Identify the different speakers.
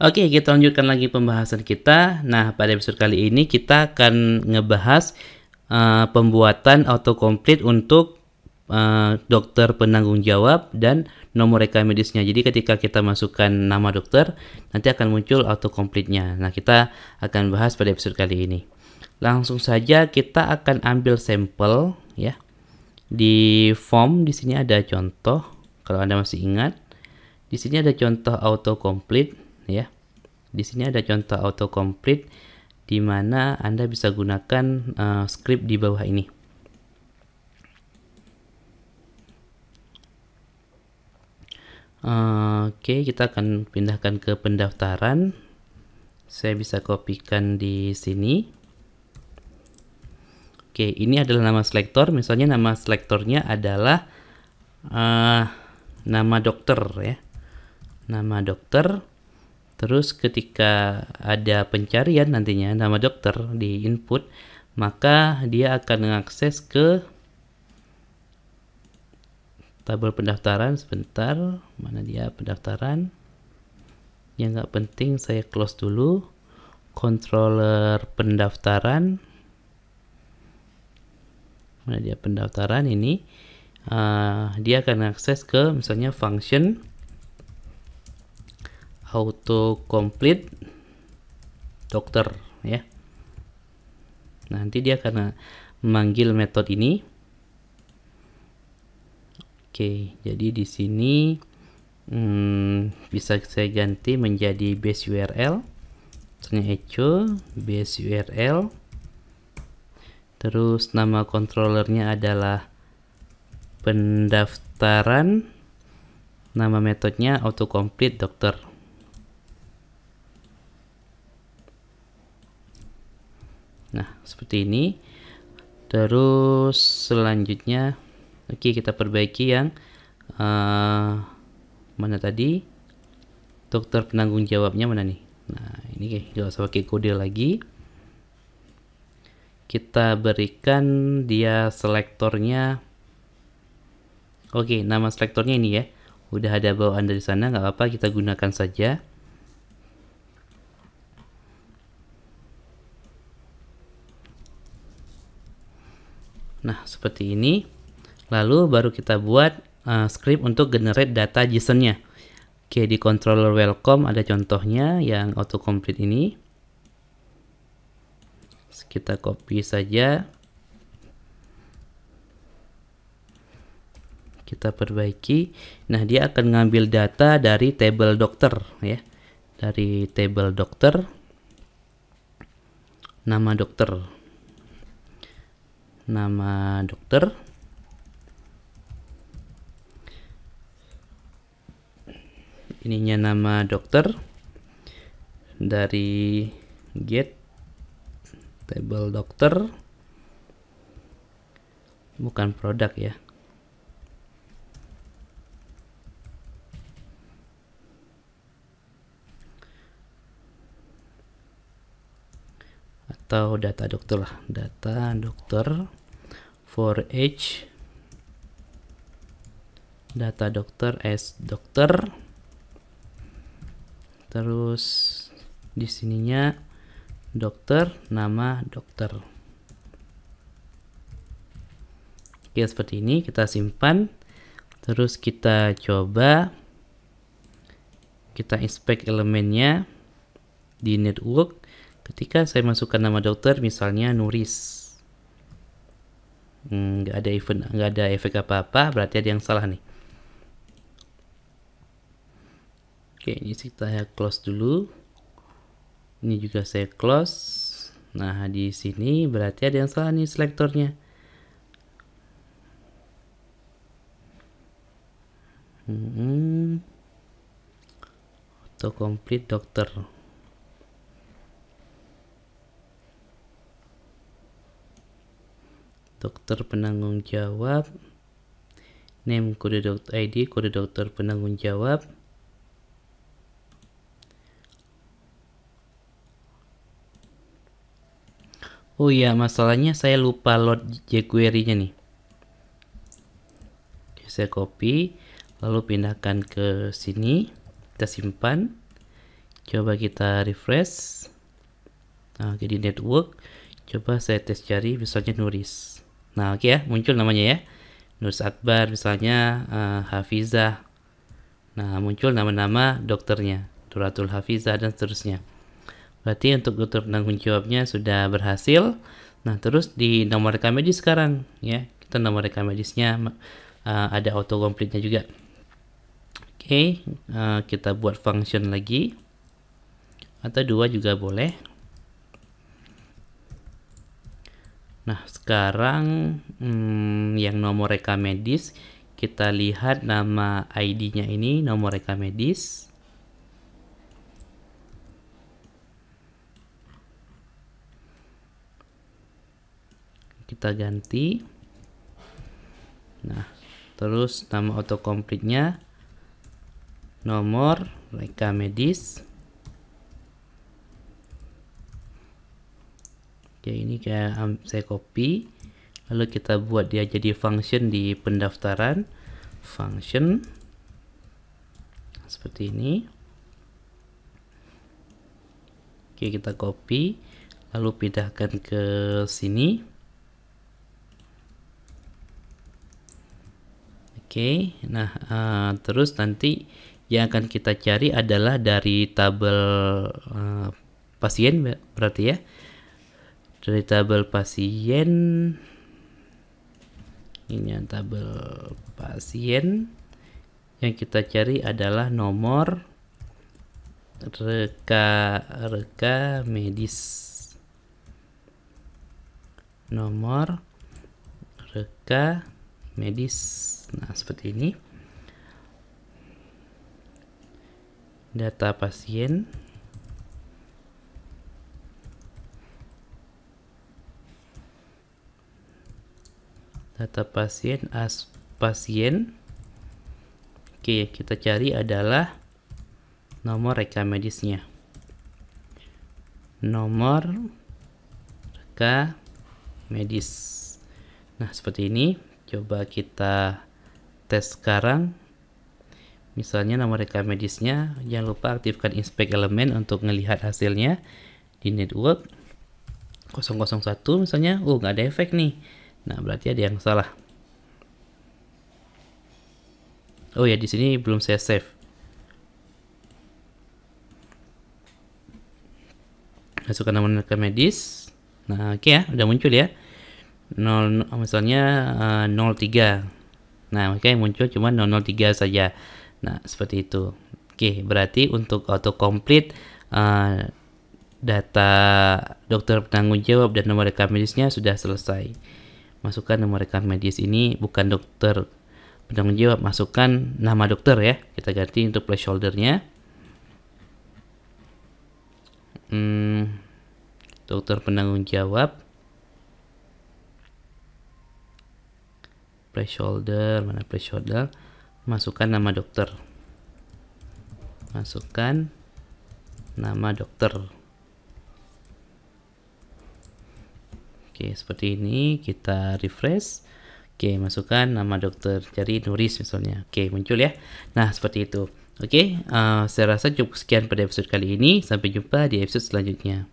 Speaker 1: Oke, kita lanjutkan lagi pembahasan kita. Nah, pada episode kali ini kita akan ngebahas pembuatan autocomplete untuk dokter penanggung jawab dan nomor rekam medisnya. Jadi ketika kita masukkan nama dokter, nanti akan muncul autocomplete-nya. Nah, kita akan bahas pada episode kali ini. Langsung saja kita akan ambil sampel ya. Di form di sini ada contoh. Kalau Anda masih ingat, di sini ada contoh autocomplete ya. Di sini ada contoh autocomplete di mana Anda bisa gunakan script di bawah ini. Oke, kita akan pindahkan ke pendaftaran. Saya bisa kopikan di sini. Oke, ini adalah nama selektor. Misalnya nama selektornya adalah nama dokter ya. Nama dokter. Terus ketika ada pencarian nantinya nama dokter di input, maka dia akan mengakses ke tabel pendaftaran. Sebentar, mana dia pendaftaran? Yang nggak penting saya close dulu. Controller pendaftaran. Mana dia pendaftaran ini? Dia akan akses ke misalnya function autocomplete dokter ya. Nanti dia akan memanggil metode ini. Oke, jadi di sini bisa saya ganti menjadi base URL. Misalnya echo base URL. Terus nama controllernya adalah pendaftaran. Nama metodenya autocomplete dokter. Nah, seperti ini. Terus selanjutnya, oke, kita perbaiki yang mana tadi? Dokter penanggung jawabnya mana nih? Nah, ini nggak usah pakai kode lagi. Kita berikan dia selektornya. Oke, nama selektornya ini ya. Udah ada bawaan dari sana, nggak apa-apa, kita gunakan saja. Nah, seperti ini. Lalu baru kita buat script untuk generate data JSON-nya. Oke, di controller welcome ada contohnya yang autocomplete ini. Kita copy saja. Kita perbaiki. Nah, dia akan ngambil data dari table dokter ya. Dari table dokter. Nama dokter. Nama dokter. Ininya nama dokter. Dari get table dokter, bukan produk ya. Atau data dokter lah, data dokter for age, data dokter as dokter. Terus di sininya dokter, nama dokter. Oke, seperti ini kita simpan. Terus kita coba. Kita inspect elemennya di network. Ketika saya masukkan nama dokter, misalnya Nuris, nggak ada event, nggak ada efek apa-apa, berarti ada yang salah nih. Oke, ini saya close dulu. Ini juga saya close. Nah, di sini berarti ada yang salah nih selektornya. Autocomplete dokter. Dokter penanggung jawab. Name kode dokter ID, kode dokter penanggung jawab. Oh iya, masalahnya saya lupa load jQuery-nya nih. Oke, saya copy, lalu pindahkan ke sini, kita simpan. Coba kita refresh. Nah, oke, di network. Coba saya tes cari misalnya Nuris. Nah, oke ya, muncul namanya ya. Nuris Akbar misalnya, Hafizah. Nah, muncul nama-nama dokternya, Duratul Hafizah dan seterusnya. Berarti untuk dokter penanggung jawabnya sudah berhasil. Nah, terus di nomor rekam medis sekarang ya. Kita nomor rekam medisnya ada autocomplete-nya juga. Oke, kita buat function lagi. Atau 2 juga boleh. Nah, sekarang yang nomor rekam medis, kita lihat nama ID-nya ini, nomor rekam medis. Kita ganti. Nah, terus nama autocomplete-nya nomor rekam medis. Oke, ini kayak saya copy, lalu kita buat dia jadi function di pendaftaran, function seperti ini. Oke, kita copy, lalu pindahkan ke sini. Oke, nah terus nanti yang akan kita cari adalah dari tabel pasien, berarti ya. Dari tabel pasien, ini tabel pasien, yang kita cari adalah nomor reka medis, nomor reka medis. Nah, seperti ini. Data pasien, data pasien as pasien. Oke, kita cari adalah nomor rekam medisnya, nomor reka medis. Nah, seperti ini. Coba kita tes sekarang. Misalnya nomor rekam medisnya, jangan lupa aktifkan inspect elemen untuk melihat hasilnya di network 001 misalnya. Nggak ada efek nih. Nah, berarti ada yang salah. Oh ya, di sini belum saya save. Masukkan nomor rekam medis. Nah, oke ya, udah muncul ya. 0 misalnya 03. Nah, oke, muncul cuma 003 saja. Nah, seperti itu. Oke, berarti untuk autocomplete data dokter penanggung jawab dan nomor rekam medisnya sudah selesai. Masukkan nomor rekam medis ini bukan dokter penanggung jawab, masukkan nama dokter ya. Kita ganti untuk placeholder-nya. Dokter penanggung jawab. Placeholder, mana placeholder? Masukkan nama dokter. Masukkan nama dokter. Oke, seperti ini. Kita refresh. Oke, masukkan nama dokter. Cari Nuris misalnya. Oke, muncul ya. Nah, seperti itu. Oke, saya rasa cukup sekian pada episode kali ini. Sampai jumpa di episode selanjutnya.